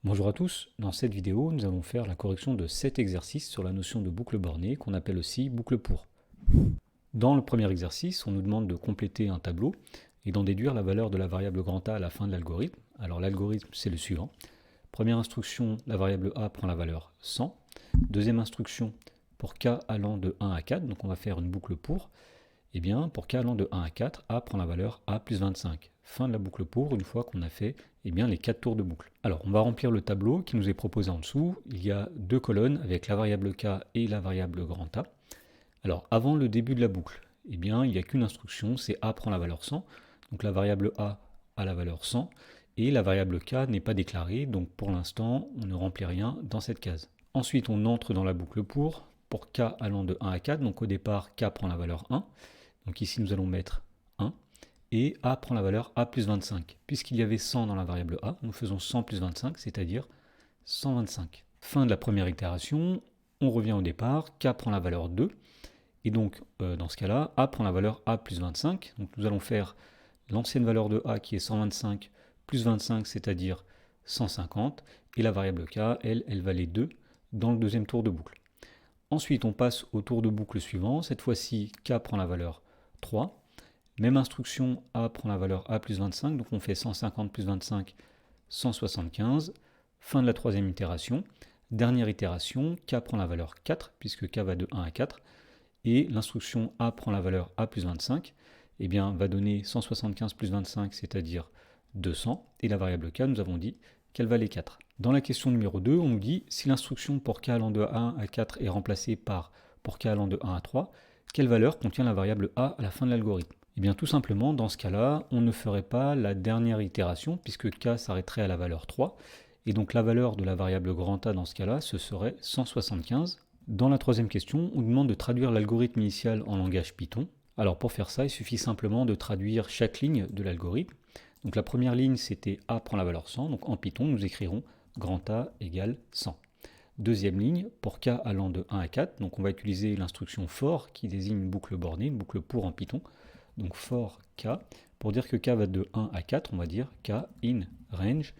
Bonjour à tous, dans cette vidéo nous allons faire la correction de 7 exercices sur la notion de boucle bornée qu'on appelle aussi boucle pour. Dans le premier exercice, on nous demande de compléter un tableau et d'en déduire la valeur de la variable grand A à la fin de l'algorithme. Alors l'algorithme c'est le suivant. Première instruction, la variable A prend la valeur 100. Deuxième instruction, pour k allant de 1 à 4, donc on va faire une boucle pour. Eh bien, pour k allant de 1 à 4, A prend la valeur A plus 25. Fin de la boucle pour, une fois qu'on a fait les 4 tours de boucle. Alors, on va remplir le tableau qui nous est proposé en dessous. Il y a deux colonnes avec la variable k et la variable grand A. Alors, avant le début de la boucle, il n'y a qu'une instruction, c'est A prend la valeur 100. Donc la variable A a la valeur 100 et la variable k n'est pas déclarée, donc pour l'instant, on ne remplit rien dans cette case. Ensuite, on entre dans la boucle pour k allant de 1 à 4, donc au départ, k prend la valeur 1. Donc ici, nous allons mettre 1. Et A prend la valeur A plus 25. Puisqu'il y avait 100 dans la variable A, nous faisons 100 plus 25, c'est-à-dire 125. Fin de la première itération, on revient au départ, K prend la valeur 2. Et donc, dans ce cas-là, A prend la valeur A plus 25. Donc nous allons faire l'ancienne valeur de A qui est 125 plus 25, c'est-à-dire 150. Et la variable K, elle valait 2 dans le deuxième tour de boucle. Ensuite, on passe au tour de boucle suivant. Cette fois-ci, K prend la valeur 3. Même instruction, A prend la valeur A plus 25, donc on fait 150 plus 25, 175. Fin de la troisième itération. Dernière itération, K prend la valeur 4, puisque K va de 1 à 4. Et l'instruction A prend la valeur A plus 25, va donner 175 plus 25, c'est-à-dire 200. Et la variable K, nous avons dit qu'elle valait 4. Dans la question numéro 2, on nous dit si l'instruction pour k allant de 1 à 4 est remplacée par pour k allant de 1 à 3, quelle valeur contient la variable a à la fin de l'algorithme? Eh bien tout simplement, dans ce cas-là, on ne ferait pas la dernière itération puisque k s'arrêterait à la valeur 3. Et donc la valeur de la variable grand A dans ce cas-là, ce serait 175. Dans la troisième question, on nous demande de traduire l'algorithme initial en langage Python. Alors pour faire ça, il suffit simplement de traduire chaque ligne de l'algorithme. Donc la première ligne, c'était A prend la valeur 100. Donc en Python, nous écrirons grand A égale 100. Deuxième ligne, pour k allant de 1 à 4, donc on va utiliser l'instruction for qui désigne une boucle bornée, une boucle pour en Python. Donc for k, pour dire que k va de 1 à 4, on va dire k in range.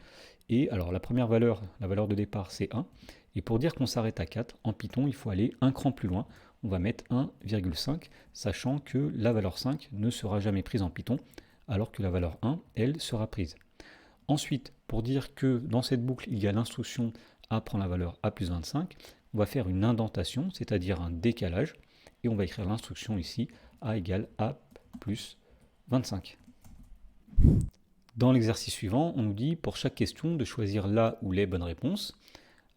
Et alors la première valeur, la valeur de départ, c'est 1. Et pour dire qu'on s'arrête à 4, en Python, il faut aller un cran plus loin. On va mettre 1,5, sachant que la valeur 5 ne sera jamais prise en Python, alors que la valeur 1, elle, sera prise. Ensuite, pour dire que dans cette boucle, il y a l'instruction A prend la valeur A plus 25, on va faire une indentation, c'est-à-dire un décalage, et on va écrire l'instruction ici, A égale A plus 25. Dans l'exercice suivant, on nous dit pour chaque question de choisir la ou les bonnes réponses.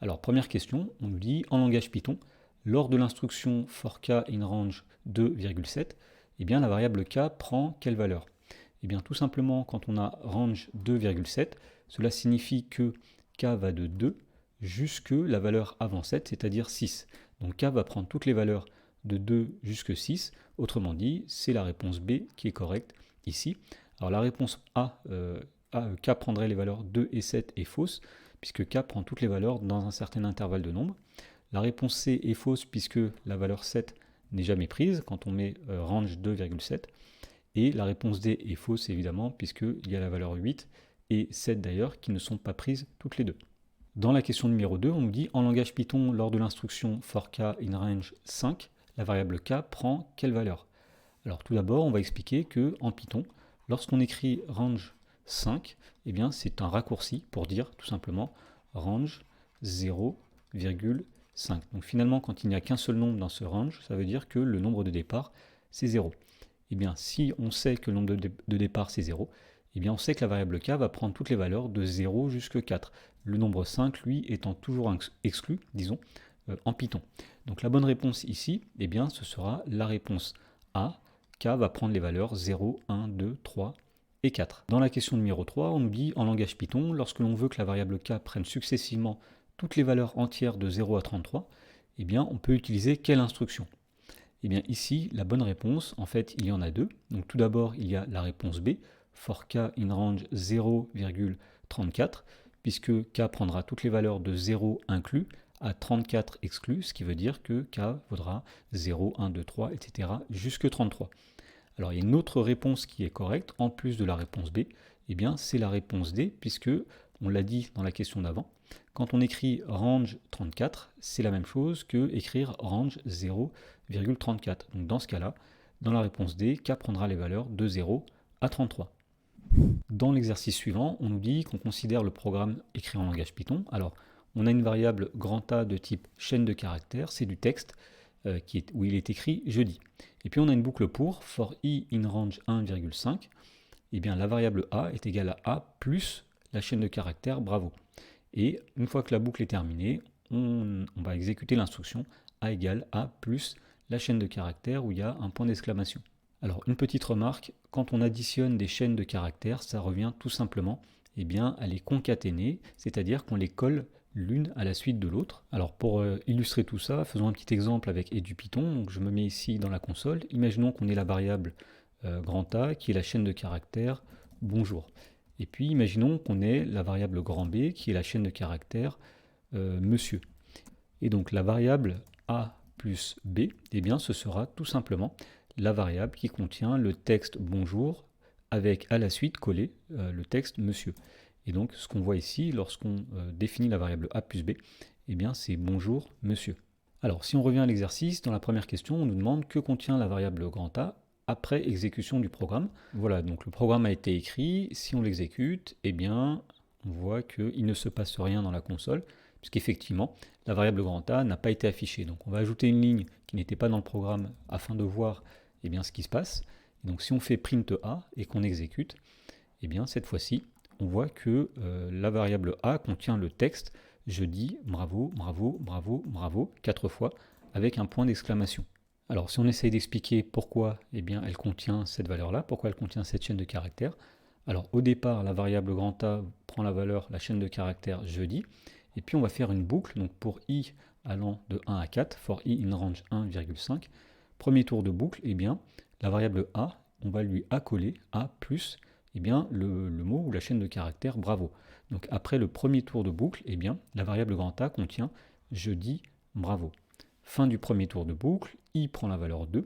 Alors première question, on nous dit en langage Python, lors de l'instruction for k in range 2,7, la variable k prend quelle valeur? Tout simplement, quand on a range 2,7, cela signifie que k va de 2 jusque la valeur avant 7, c'est-à-dire 6. Donc k va prendre toutes les valeurs de 2 jusque 6. Autrement dit, c'est la réponse B qui est correcte ici. Alors la réponse A, k prendrait les valeurs 2 et 7 est fausse, puisque k prend toutes les valeurs dans un certain intervalle de nombres. La réponse C est fausse, puisque la valeur 7 n'est jamais prise quand on met range 2,7. Et la réponse D est fausse, évidemment, puisqu'il y a la valeur 8 et 7 d'ailleurs qui ne sont pas prises toutes les deux. Dans la question numéro 2, on nous dit en langage Python, lors de l'instruction for k in range 5, la variable k prend quelle valeur? Alors tout d'abord, on va expliquer que en Python, lorsqu'on écrit range 5, c'est un raccourci pour dire tout simplement range 0,5. Donc finalement, quand il n'y a qu'un seul nombre dans ce range, ça veut dire que le nombre de départ, c'est 0. Si on sait que le nombre de départ c'est 0, on sait que la variable k va prendre toutes les valeurs de 0 jusqu'à 4. Le nombre 5, lui, étant toujours exclu, disons, en Python. Donc la bonne réponse ici, ce sera la réponse A. K va prendre les valeurs 0, 1, 2, 3 et 4. Dans la question numéro 3, on nous dit en langage Python, lorsque l'on veut que la variable k prenne successivement toutes les valeurs entières de 0 à 33, on peut utiliser quelle instruction? Ici, la bonne réponse, en fait, il y en a deux. Donc tout d'abord, il y a la réponse B, for k in range 0,34, puisque k prendra toutes les valeurs de 0 inclus à 34 exclus, ce qui veut dire que k vaudra 0, 1, 2, 3, etc. jusque 33. Alors il y a une autre réponse qui est correcte, en plus de la réponse B, c'est la réponse D, puisque on l'a dit dans la question d'avant, quand on écrit range 34, c'est la même chose que écrire range 0,34. Donc dans ce cas-là, dans la réponse D, K prendra les valeurs de 0 à 33. Dans l'exercice suivant, on nous dit qu'on considère le programme écrit en langage Python. Alors, on a une variable grand A de type chaîne de caractères, c'est du texte où il est écrit jeudi. Et puis on a une boucle pour for i in range 1,5. Et bien la variable a est égale à a plus la chaîne de caractères bravo. Et une fois que la boucle est terminée, on va exécuter l'instruction a égale a plus la chaîne de caractères où il y a un point d'exclamation. Alors une petite remarque, quand on additionne des chaînes de caractères, ça revient tout simplement à les concaténer, c'est-à-dire qu'on les colle l'une à la suite de l'autre. Alors pour illustrer tout ça, faisons un petit exemple avec EduPython. Donc je me mets ici dans la console. Imaginons qu'on ait la variable grand A qui est la chaîne de caractères bonjour. Et puis imaginons qu'on ait la variable grand B qui est la chaîne de caractères monsieur. Et donc la variable A plus B, ce sera tout simplement la variable qui contient le texte bonjour avec à la suite collé le texte monsieur. Et donc ce qu'on voit ici lorsqu'on définit la variable A plus B, c'est bonjour monsieur. Alors si on revient à l'exercice, dans la première question, on nous demande que contient la variable grand A après exécution du programme. Voilà, donc le programme a été écrit, si on l'exécute, on voit qu'il ne se passe rien dans la console, puisqu'effectivement, la variable grand A n'a pas été affichée. Donc on va ajouter une ligne qui n'était pas dans le programme afin de voir ce qui se passe. Et donc si on fait print A et qu'on exécute, cette fois-ci, on voit que la variable A contient le texte « Je dis bravo, bravo, bravo, bravo » 4 fois avec un point d'exclamation. Alors si on essaye d'expliquer pourquoi elle contient cette valeur-là, pourquoi elle contient cette chaîne de caractères, alors au départ, la variable grand A prend la chaîne de caractères « Je dis », et puis on va faire une boucle, donc pour i allant de 1 à 4, for i in range 1,5, premier tour de boucle, la variable A, on va lui accoler A plus le mot ou la chaîne de caractères bravo. Donc après le premier tour de boucle, la variable grand A contient je dis bravo. Fin du premier tour de boucle, i prend la valeur 2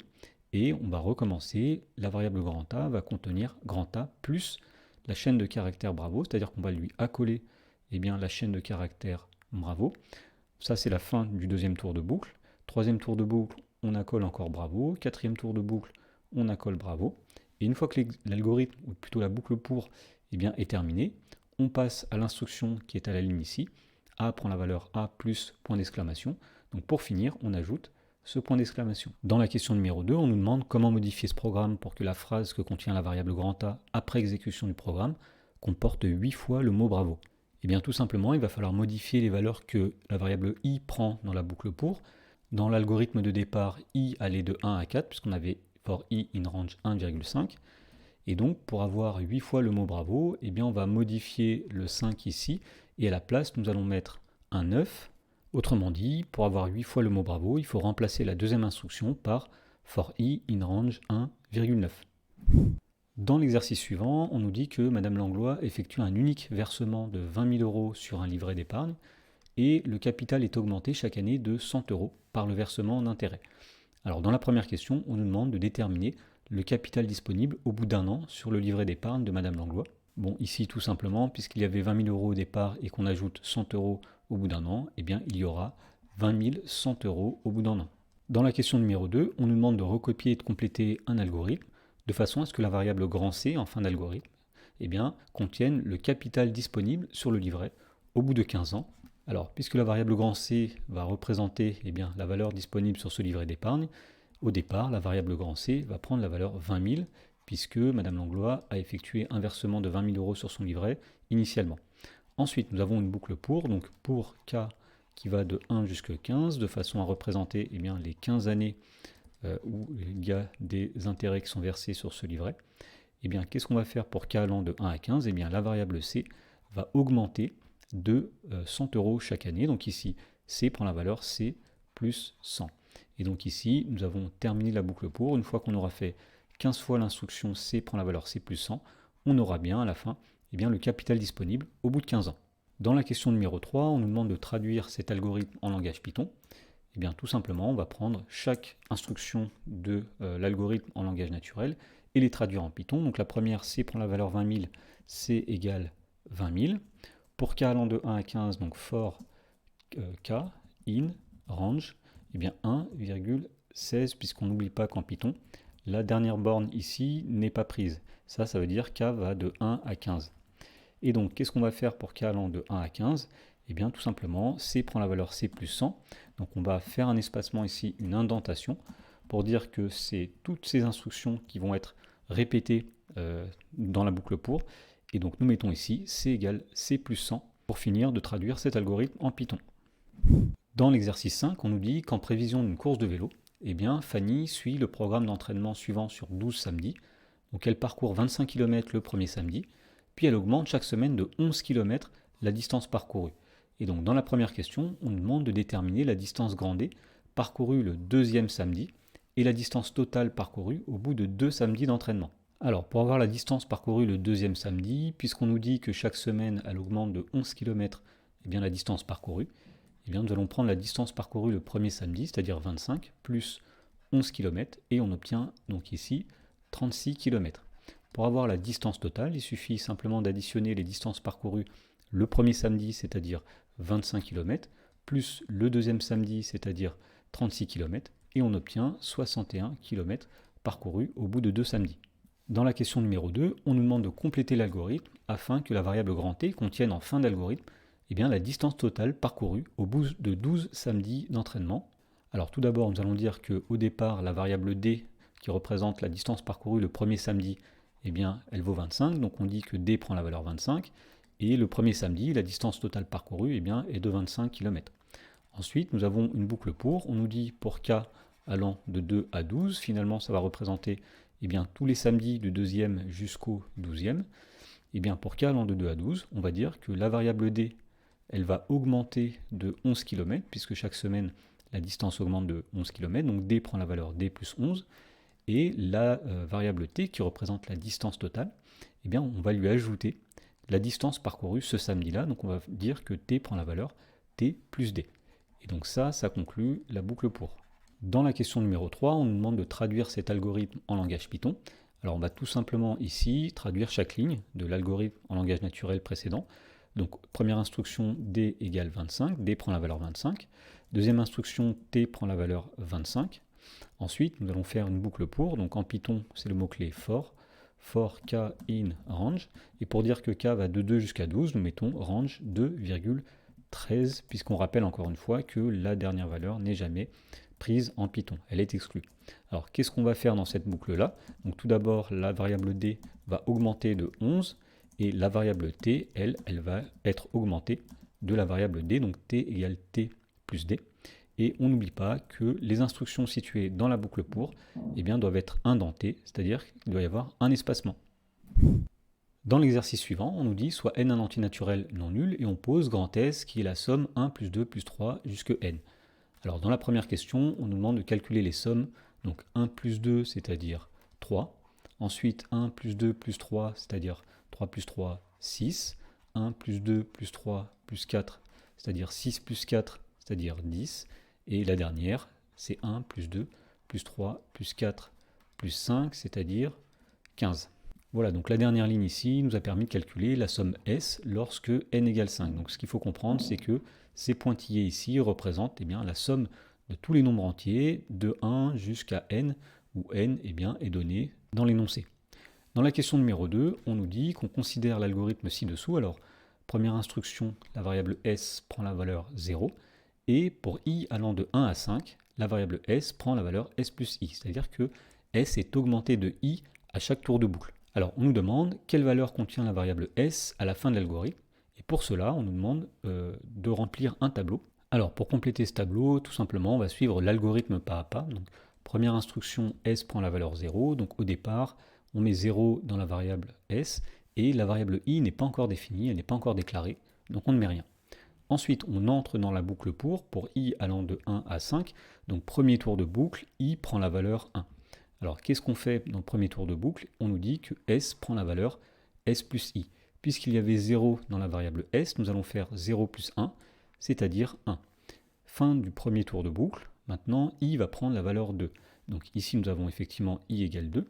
et on va recommencer. La variable grand A va contenir grand A plus la chaîne de caractères bravo, c'est-à-dire qu'on va lui accoler la chaîne de caractères bravo. Ça c'est la fin du deuxième tour de boucle. Troisième tour de boucle, on accole encore bravo. Quatrième tour de boucle, on accole bravo. Et une fois que l'algorithme, ou plutôt la boucle pour, est terminée, on passe à l'instruction qui est à la ligne ici. A prend la valeur A plus point d'exclamation. Donc pour finir, on ajoute ce point d'exclamation. Dans la question numéro 2, on nous demande comment modifier ce programme pour que la phrase que contient la variable grand A après exécution du programme comporte 8 fois le mot bravo. Tout simplement, il va falloir modifier les valeurs que la variable i prend dans la boucle pour. Dans l'algorithme de départ, i allait de 1 à 4, puisqu'on avait for i in range 1,5. Et donc, pour avoir 8 fois le mot bravo, on va modifier le 5 ici, et à la place, nous allons mettre un 9. Autrement dit, pour avoir 8 fois le mot bravo, il faut remplacer la deuxième instruction par for i in range 1,9. Dans l'exercice suivant, on nous dit que Madame Langlois effectue un unique versement de 20 000 € sur un livret d'épargne et le capital est augmenté chaque année de 100 € par le versement d'intérêts. Alors dans la première question, on nous demande de déterminer le capital disponible au bout d'un an sur le livret d'épargne de Madame Langlois. Bon, ici tout simplement, puisqu'il y avait 20 000 € au départ et qu'on ajoute 100 € au bout d'un an, il y aura 20 100 € au bout d'un an. Dans la question numéro 2, on nous demande de recopier et de compléter un algorithme de façon à ce que la variable grand C en fin d'algorithme contienne le capital disponible sur le livret au bout de 15 ans. Alors, puisque la variable grand C va représenter la valeur disponible sur ce livret d'épargne, au départ, la variable grand C va prendre la valeur 20 000, puisque Madame Langlois a effectué un versement de 20 000 € sur son livret initialement. Ensuite, nous avons une boucle pour, donc pour K qui va de 1 jusqu'à 15, de façon à représenter les 15 années où il y a des intérêts qui sont versés sur ce livret. Qu'est-ce qu'on va faire pour K allant de 1 à 15 ? La variable C va augmenter de 100 € chaque année. Donc ici, C prend la valeur C plus 100. Et donc ici, nous avons terminé la boucle pour. Une fois qu'on aura fait 15 fois l'instruction C prend la valeur C plus 100, on aura bien à la fin le capital disponible au bout de 15 ans. Dans la question numéro 3, on nous demande de traduire cet algorithme en langage Python. Tout simplement, on va prendre chaque instruction de l'algorithme en langage naturel et les traduire en Python. Donc la première, C prend la valeur 20 000, C égale 20 000. pour k allant de 1 à 15, donc for k, in, range, eh bien 1,16, puisqu'on n'oublie pas qu'en Python, la dernière borne ici n'est pas prise. Ça veut dire k va de 1 à 15. Et donc, qu'est-ce qu'on va faire pour k allant de 1 à 15? Eh bien, tout simplement, c prend la valeur c plus 100. Donc, on va faire un espacement ici, une indentation, pour dire que c'est toutes ces instructions qui vont être répétées dans la boucle pour. Et donc, nous mettons ici c égale c plus 100 pour finir de traduire cet algorithme en Python. Dans l'exercice 5, on nous dit qu'en prévision d'une course de vélo, eh bien, Fanny suit le programme d'entraînement suivant sur 12 samedis. Donc, elle parcourt 25 km le premier samedi, puis elle augmente chaque semaine de 11 km la distance parcourue. Et donc dans la première question, on nous demande de déterminer la distance grand D parcourue le deuxième samedi et la distance totale parcourue au bout de 2 samedis d'entraînement. Alors pour avoir la distance parcourue le deuxième samedi, puisqu'on nous dit que chaque semaine elle augmente de 11 km eh bien, la distance parcourue, eh bien, nous allons prendre la distance parcourue le premier samedi, c'est-à-dire 25, plus 11 km, et on obtient donc ici 36 km. Pour avoir la distance totale, il suffit simplement d'additionner les distances parcourues le premier samedi, c'est-à-dire 25 km, plus le deuxième samedi, c'est-à-dire 36 km, et on obtient 61 km parcourus au bout de 2 samedis. Dans la question numéro 2, on nous demande de compléter l'algorithme afin que la variable grand T contienne en fin d'algorithme eh bien, la distance totale parcourue au bout de 12 samedis d'entraînement. Alors tout d'abord, nous allons dire qu'au départ, la variable D, qui représente la distance parcourue le premier samedi, eh bien, elle vaut 25, donc on dit que D prend la valeur 25, et le premier samedi, la distance totale parcourue eh bien, est de 25 km. Ensuite, nous avons une boucle pour, on nous dit pour K allant de 2 à 12, finalement ça va représenter eh bien, tous les samedis du deuxième jusqu'au 12e. Eh bien, pour K allant de 2 à 12, on va dire que la variable D, elle va augmenter de 11 km, puisque chaque semaine, la distance augmente de 11 km, donc D prend la valeur D plus 11, et la variable T, qui représente la distance totale, eh bien, on va lui ajouter la distance parcourue ce samedi-là, donc on va dire que T prend la valeur T plus D. Et donc ça conclut la boucle pour. Dans la question numéro 3, on nous demande de traduire cet algorithme en langage Python. Alors on va tout simplement ici traduire chaque ligne de l'algorithme en langage naturel précédent. Donc première instruction, D égale 25, D prend la valeur 25. Deuxième instruction, T prend la valeur 25. Ensuite, nous allons faire une boucle pour, donc en Python, c'est le mot-clé for k in range, et pour dire que k va de 2 jusqu'à 12, nous mettons range 2,13, puisqu'on rappelle encore une fois que la dernière valeur n'est jamais prise en Python, elle est exclue. Alors qu'est-ce qu'on va faire dans cette boucle-là? Donc tout d'abord, la variable D va augmenter de 11, et la variable T, elle va être augmentée de la variable D, donc T égale T plus D. Et on n'oublie pas que les instructions situées dans la boucle pour eh bien, doivent être indentées, c'est-à-dire qu'il doit y avoir un espacement. Dans l'exercice suivant, on nous dit soit n un entier naturel non nul, et on pose grand S qui est la somme 1 plus 2 plus 3 jusque n. Alors dans la première question, on nous demande de calculer les sommes, donc 1 plus 2, c'est-à-dire 3, ensuite 1 plus 2 plus 3, c'est-à-dire 3 plus 3, 6, 1 plus 2 plus 3 plus 4, c'est-à-dire 6 plus 4, c'est-à-dire 10, et la dernière, c'est 1 plus 2 plus 3 plus 4 plus 5, c'est-à-dire 15. Voilà, donc la dernière ligne ici nous a permis de calculer la somme S lorsque n égale 5. Donc ce qu'il faut comprendre, c'est que ces pointillés ici représentent eh bien, la somme de tous les nombres entiers de 1 jusqu'à n, où n eh bien, est donné dans l'énoncé. Dans la question numéro 2, on nous dit qu'on considère l'algorithme ci-dessous. Alors, première instruction, la variable S prend la valeur 0. Et pour i allant de 1 à 5, la variable S prend la valeur S plus i. C'est-à-dire que S est augmenté de i à chaque tour de boucle. Alors, on nous demande quelle valeur contient la variable S à la fin de l'algorithme. Et pour cela, on nous demande de remplir un tableau. Alors, pour compléter ce tableau, tout simplement, on va suivre l'algorithme pas à pas. Donc, première instruction, S prend la valeur 0. Donc, au départ, on met 0 dans la variable S. Et la variable i n'est pas encore définie, elle n'est pas encore déclarée. Donc, on ne met rien. Ensuite, on entre dans la boucle pour i allant de 1 à 5. Donc, premier tour de boucle, i prend la valeur 1. Alors, qu'est-ce qu'on fait dans le premier tour de boucle? On nous dit que S prend la valeur S plus I. Puisqu'il y avait 0 dans la variable S, nous allons faire 0 plus 1, c'est-à-dire 1. Fin du premier tour de boucle. Maintenant, I va prendre la valeur 2. Donc ici, nous avons effectivement I égale 2.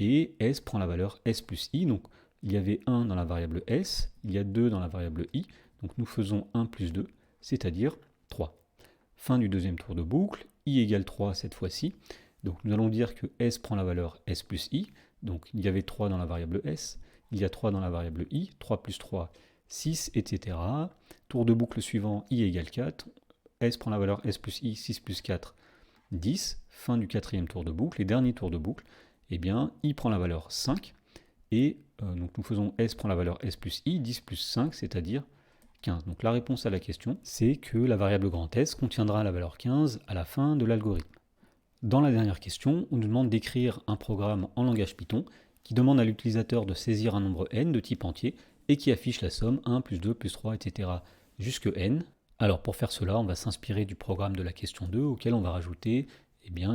Et S prend la valeur S plus I. Donc il y avait 1 dans la variable s, il y a 2 dans la variable i, donc nous faisons 1 plus 2, c'est-à-dire 3. Fin du deuxième tour de boucle, i égale 3 cette fois-ci, donc nous allons dire que s prend la valeur s plus i, donc il y avait 3 dans la variable s, il y a 3 dans la variable i, 3 plus 3, 6, etc. Tour de boucle suivant, i égale 4, s prend la valeur s plus i, 6 plus 4, 10, fin du quatrième tour de boucle, et dernier tour de boucle, eh bien, i prend la valeur 5, et donc nous faisons s prend la valeur s plus i, 10 plus 5, c'est-à-dire 15. Donc la réponse à la question, c'est que la variable grand S contiendra la valeur 15 à la fin de l'algorithme. Dans la dernière question, on nous demande d'écrire un programme en langage Python qui demande à l'utilisateur de saisir un nombre n de type entier et qui affiche la somme 1 plus 2 plus 3, etc. jusque n. Alors pour faire cela, on va s'inspirer du programme de la question 2 auquel on va rajouter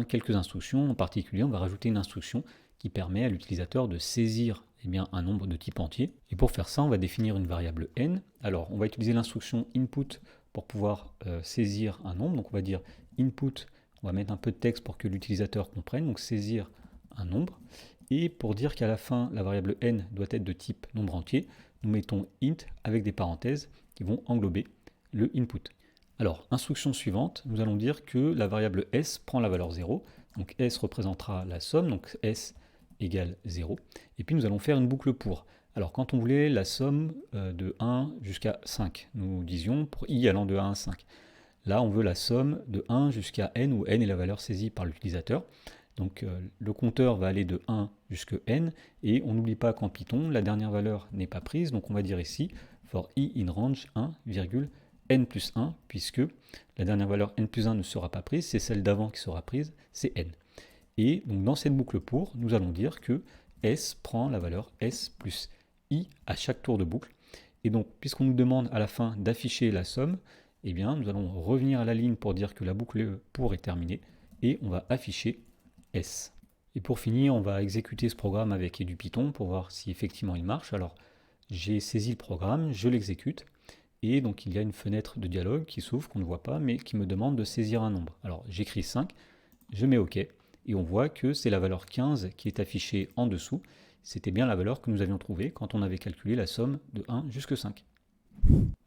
quelques instructions. En particulier, on va rajouter une instruction qui permet à l'utilisateur de saisir un nombre de type entier. Et pour faire ça, on va définir une variable n. Alors on va utiliser l'instruction input pour pouvoir saisir un nombre. Donc on va dire input, on va mettre un peu de texte pour que l'utilisateur comprenne, donc saisir un nombre. Et pour dire qu'à la fin, la variable n doit être de type nombre entier, nous mettons int avec des parenthèses qui vont englober le input. Alors, instruction suivante, nous allons dire que la variable s prend la valeur 0, donc s représentera la somme, donc s égale 0, et puis nous allons faire une boucle pour. Alors quand on voulait la somme de 1 jusqu'à 5, nous disions pour i allant de 1 à 5. Là, on veut la somme de 1 jusqu'à n, où n est la valeur saisie par l'utilisateur. Donc le compteur va aller de 1 jusqu'à n, et on n'oublie pas qu'en Python, la dernière valeur n'est pas prise, donc on va dire ici for i in range 1, n plus 1, puisque la dernière valeur n plus 1 ne sera pas prise, c'est celle d'avant qui sera prise, c'est n. Et donc dans cette boucle pour, nous allons dire que s prend la valeur s plus i à chaque tour de boucle. Et donc, puisqu'on nous demande à la fin d'afficher la somme, eh bien, nous allons revenir à la ligne pour dire que la boucle pour est terminée, et on va afficher s. Et pour finir, on va exécuter ce programme avec du Python pour voir si effectivement il marche. Alors, j'ai saisi le programme, je l'exécute, et donc il y a une fenêtre de dialogue qui s'ouvre, qu'on ne voit pas, mais qui me demande de saisir un nombre. Alors, j'écris 5, je mets OK, et on voit que c'est la valeur 15 qui est affichée en dessous. C'était bien la valeur que nous avions trouvée quand on avait calculé la somme de 1 jusqu'à 5.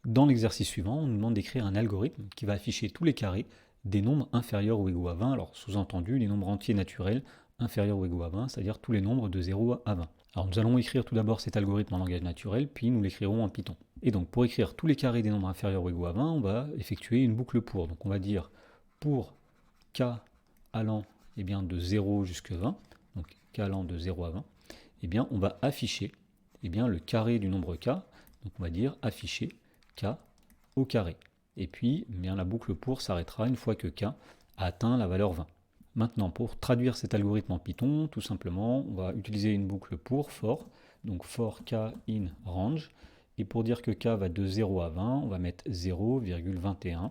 Dans l'exercice suivant, on nous demande d'écrire un algorithme qui va afficher tous les carrés des nombres inférieurs ou égaux à 20, alors sous-entendu les nombres entiers naturels inférieurs ou égaux à 20, c'est-à-dire tous les nombres de 0 à 20. Alors nous allons écrire tout d'abord cet algorithme en langage naturel, puis nous l'écrirons en Python. Et donc pour écrire tous les carrés des nombres inférieurs ou égaux à 20, on va effectuer une boucle pour. Donc on va dire pour k allant de 0 jusqu'à 20, donc k allant de 0 à 20, on va afficher le carré du nombre k, donc on va dire afficher k au carré. Et puis la boucle pour s'arrêtera une fois que k a atteint la valeur 20. Maintenant, pour traduire cet algorithme en Python, tout simplement, on va utiliser une boucle pour for, donc for k in range, et pour dire que k va de 0 à 20, on va mettre 0,21,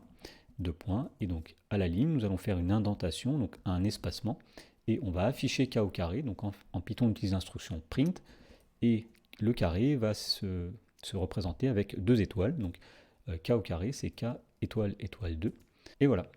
deux points, et donc à la ligne, nous allons faire une indentation, donc un espacement, et on va afficher k au carré, donc en Python, on utilise l'instruction print, et le carré va se représenter avec 2 étoiles, donc k au carré, c'est k étoile étoile 2, et voilà.